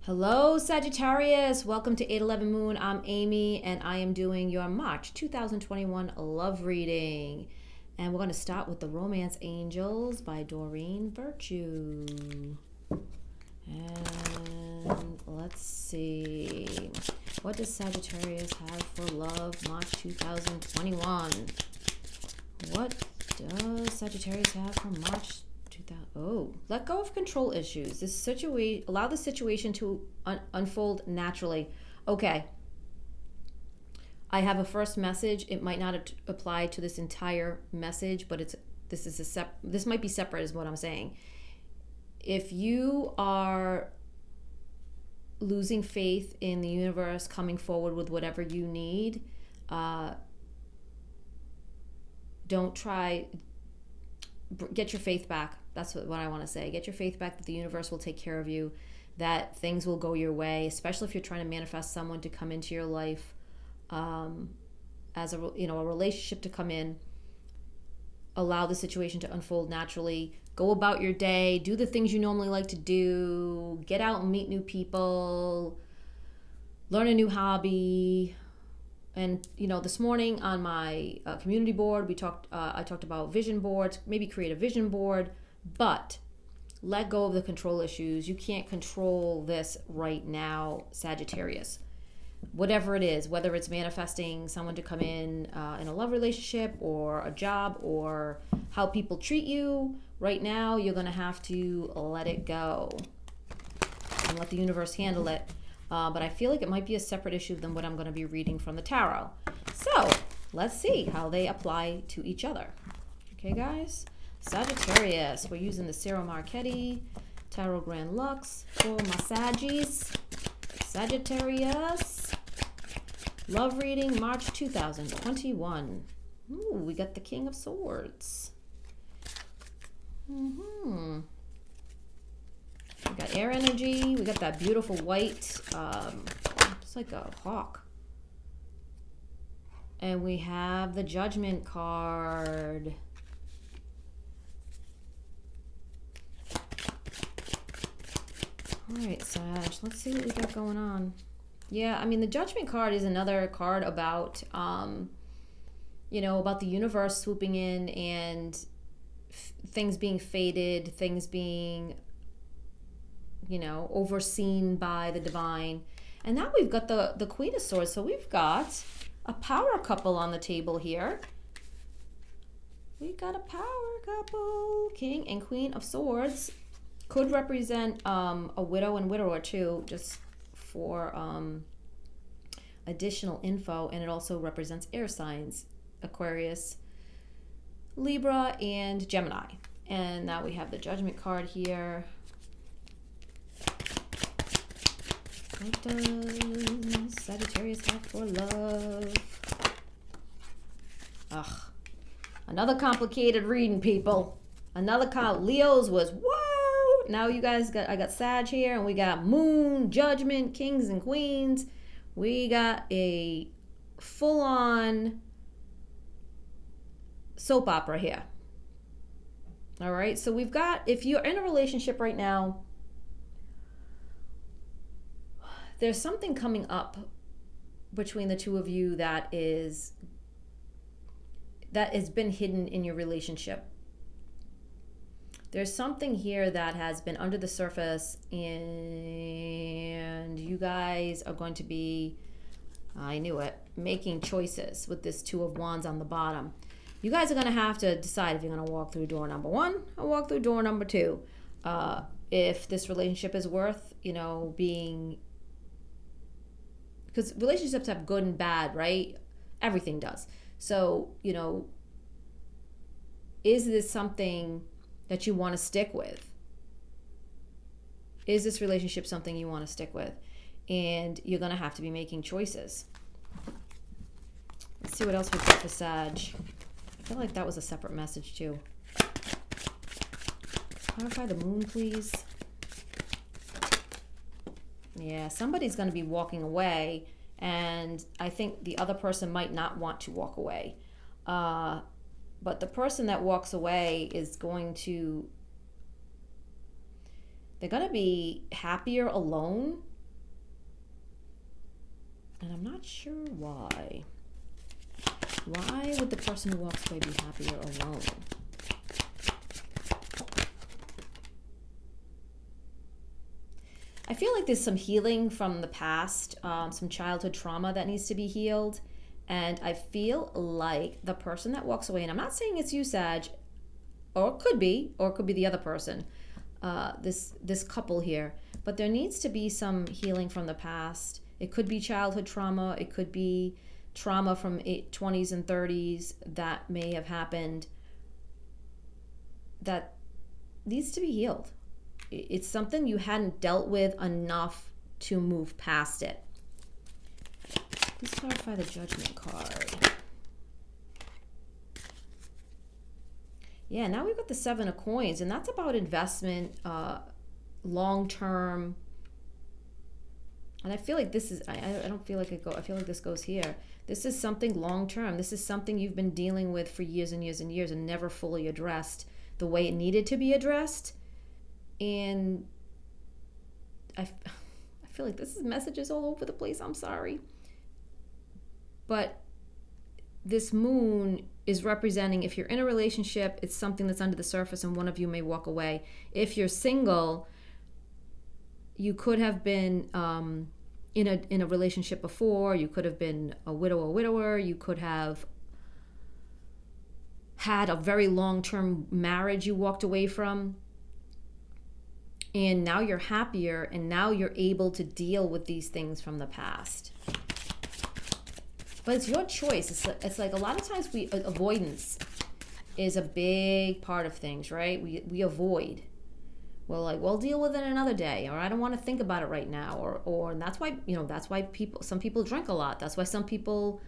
Hello, Sagittarius. Welcome to 811 Moon. I'm Amy, and I am doing your March 2021 love reading. And we're going to start with The Romance Angels by Doreen Virtue. And let's see. What does Sagittarius have for love March 2021? What does Sagittarius have for March 2000? Oh, let go of control issues. Allow the situation to unfold naturally. Okay. I have a first message. It might not apply to this entire message, but this might be separate is what I'm saying. If you are losing faith in the universe coming forward with whatever you need, don't try. Get your faith back. That's what I want to say. Get your faith back that the universe will take care of you, that things will go your way, especially if you're trying to manifest someone to come into your life, as a relationship to come in. Allow the situation to unfold naturally. Go about your day. Do the things you normally like to do. Get out and meet new people. Learn a new hobby. And this morning on my community board, I talked about vision boards. Maybe create a vision board, but let go of the control issues. You can't control this right now, Sagittarius. Whatever it is, whether it's manifesting someone to come in a love relationship or a job or how people treat you, right now you're going to have to let it go and let the universe handle it. But I feel like it might be a separate issue than what I'm going to be reading from the tarot. So let's see how they apply to each other. Okay, guys? Sagittarius. We're using the Ciro Marchetti Tarot Grand Lux for my Saggies. Sagittarius. Love reading March 2021. Ooh, we got the King of Swords. We got air energy. We got that beautiful white. It's like a hawk. And we have the Judgment card. All right, Sag. Let's see what we got going on. Yeah, I mean, the Judgment card is another card about, about the universe swooping in and things being fated, things being overseen by the divine. And now we've got the Queen of Swords. So we've got a power couple on the table here. We got a power couple. King and Queen of Swords could represent a widow and widower too, just for additional info. And it also represents air signs, Aquarius, Libra, and Gemini. And now we have the Judgment card here. What does Sagittarius have for love? Ugh. Another complicated reading, people. Leo's was, whoa! Now you guys I got Sag here, and we got Moon, Judgment, Kings and Queens. We got a full-on soap opera here. All right, so we've got, if you're in a relationship right now, there's something coming up between the two of you that has been hidden in your relationship. There's something here that has been under the surface, and you guys are going to be, I knew it, making choices with this Two of Wands on the bottom. You guys are going to have to decide if you're going to walk through door number 1 or walk through door number 2. If this relationship is worth, being... Because relationships have good and bad, right? Everything does. So, is this something that you want to stick with? Is this relationship something you want to stick with? And you're going to have to be making choices. Let's see what else we've got for Sag. I feel like that was a separate message too. Clarify the Moon, please. Yeah, somebody's going to be walking away, and I think the other person might not want to walk away. But the person that walks away is going to they're going to be happier alone And I'm not sure why. Why would the person who walks away be happier alone? I feel like there's some healing from the past, some childhood trauma that needs to be healed. And I feel like the person that walks away, and I'm not saying it's you, Sag, or it could be the other person, this couple here, but there needs to be some healing from the past. It could be childhood trauma. It could be trauma from 20s and 30s that may have happened that needs to be healed. It's something you hadn't dealt with enough to move past it. Please clarify the Judgment card. Yeah, now we've got the Seven of Coins, and that's about investment, long-term. And I feel like this is, I don't feel like I feel like this goes here. This is something long-term. This is something you've been dealing with for years and years and years and never fully addressed the way it needed to be addressed. And I feel like this is messages all over the place. I'm sorry. But this moon is representing, if you're in a relationship, it's something that's under the surface and one of you may walk away. If you're single, you could have been in a relationship before. You could have been a widow or widower. You could have had a very long-term marriage you walked away from. And now you're happier, and now you're able to deal with these things from the past. But it's your choice. It's like a lot of times avoidance is a big part of things, right? We avoid. Well, like, we'll deal with it another day, or I don't want to think about it right now, or and that's why some people drink a lot. That's why some people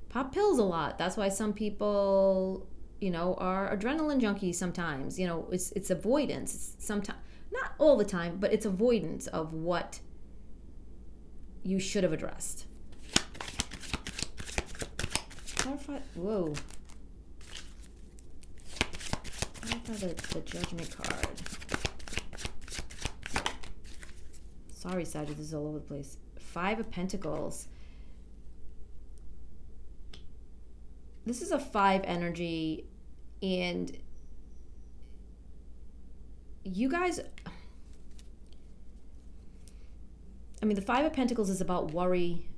pop pills a lot. That's why some people, are adrenaline junkies sometimes. It's avoidance. It's sometimes, not all the time, but it's avoidance of what you should have addressed. Whoa. Clarify the Judgment card. Sorry, Sagittarius, this is all over the place. Five of Pentacles. This is a 5 energy, and you guys, the 5 of Pentacles is about worry,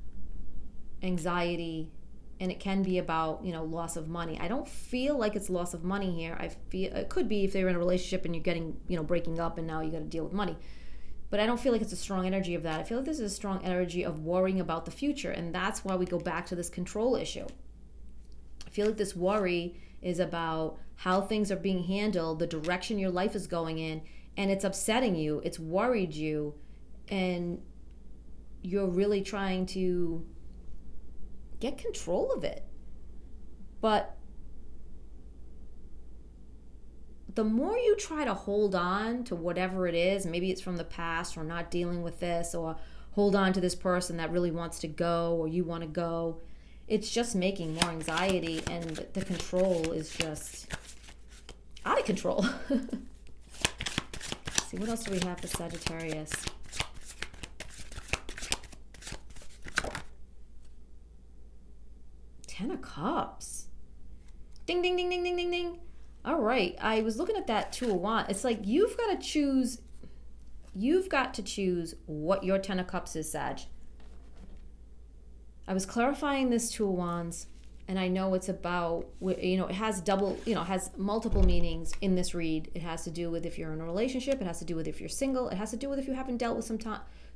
anxiety, and it can be about, loss of money. I don't feel like it's loss of money here. I feel it could be if they're in a relationship and you're getting, breaking up and now you got to deal with money. But I don't feel like it's a strong energy of that. I feel like this is a strong energy of worrying about the future, and that's why we go back to this control issue. I feel like this worry is about how things are being handled, the direction your life is going in, and it's upsetting you, it's worried you, and you're really trying to get control of it. But the more you try to hold on to whatever it is, maybe it's from the past or not dealing with this, or hold on to this person that really wants to go or you want to go, it's just making more anxiety, and the control is just out of control. Let's see, what else do we have for Sagittarius? Ten of Cups. Ding, ding, ding, ding, ding, ding, ding. All right, I was looking at that Two of Wands. It's like you've got to choose what your Ten of Cups is, Sag. I was clarifying this Two of Wands, and I know it's about, it has has multiple meanings in this read. It has to do with if you're in a relationship. It has to do with if you're single. It has to do with if you haven't dealt with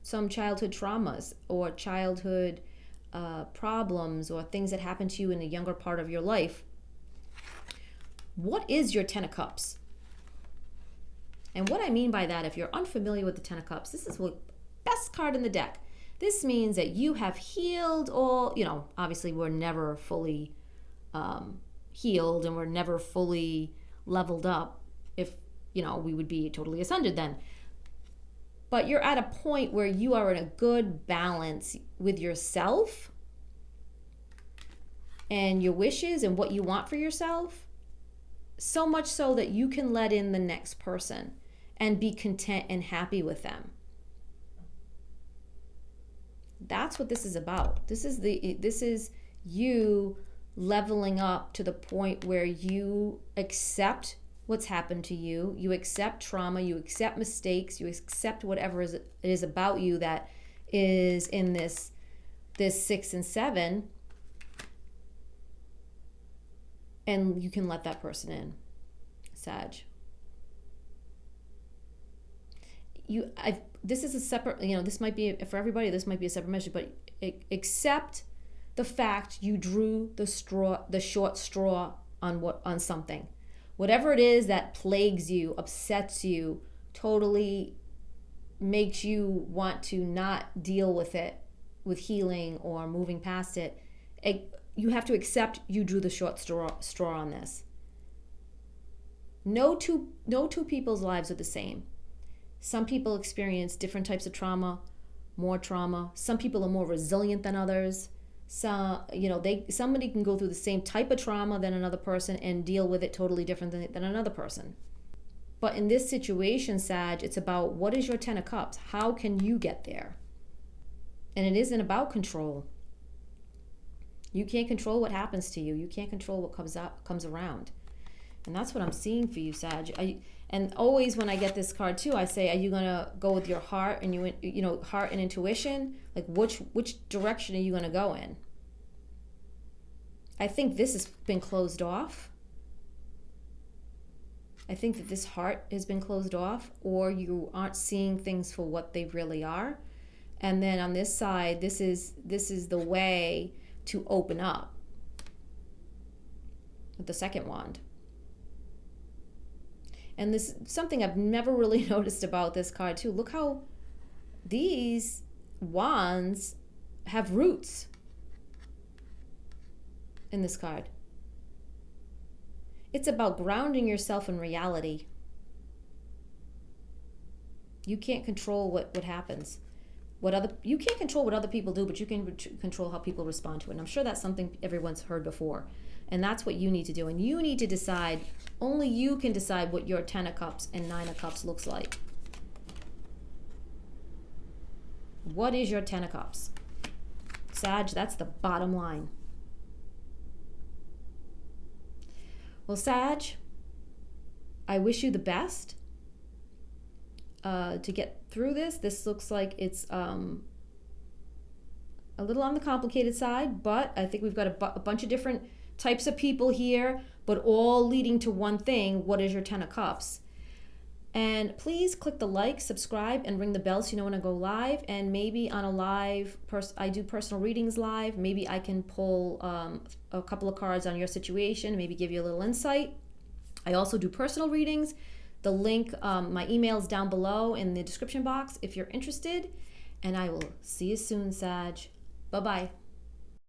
some childhood traumas or childhood problems or things that happened to you in the younger part of your life. What is your Ten of Cups? And what I mean by that, if you're unfamiliar with the Ten of Cups, this is the best card in the deck. This means that you have healed all, obviously we're never fully healed, and we're never fully leveled up. If, we would be totally ascended then. But you're at a point where you are in a good balance with yourself and your wishes and what you want for yourself. So much so that you can let in the next person and be content and happy with them. That's what this is about. This is you leveling up to the point where you accept what's happened to you. You accept trauma, you accept mistakes, you accept whatever it is about you that is in this 6 and 7, and you can let that person in, Sag. This is a separate, this might be, for everybody, this might be a separate message, but accept the fact you drew the short straw on something. Whatever it is that plagues you, upsets you, totally makes you want to not deal with it, with healing or moving past it, you have to accept you drew the short straw on this. No two people's lives are the same. Some people experience different types of trauma, more trauma. Some people are more resilient than others. Somebody can go through the same type of trauma than another person and deal with it totally different than another person. But in this situation, Sag, it's about what is your 10 of Cups? How can you get there? And it isn't about control. You can't control what happens to you. You can't control what comes around. And that's what I'm seeing for you, Sag. And always when I get this card too, I say, are you going to go with your heart and heart and intuition? Like which direction are you going to go in? I think this has been closed off. I think that this heart has been closed off, or you aren't seeing things for what they really are. And then on this side, this is the way to open up with the second wand. And this is something I've never really noticed about this card too. Look how these wands have roots in this card. It's about grounding yourself in reality. You can't control what happens. You can't control what other people do, but you can control how people respond to it. And I'm sure that's something everyone's heard before. And that's what you need to do. And you need to decide, only you can decide what your 10 of Cups and 9 of Cups looks like. What is your 10 of Cups? Sag, that's the bottom line. Well, Sag, I wish you the best to get through this. This looks like it's a little on the complicated side, but I think we've got a bunch of different types of people here, but all leading to one thing. What is your 10 of Cups? And please click the like, subscribe, and ring the bell so you know when I go live. And maybe on a live, I do personal readings live. Maybe I can pull a couple of cards on your situation, maybe give you a little insight. I also do personal readings. The link, my email is down below in the description box if you're interested. And I will see you soon, Sag. Bye-bye.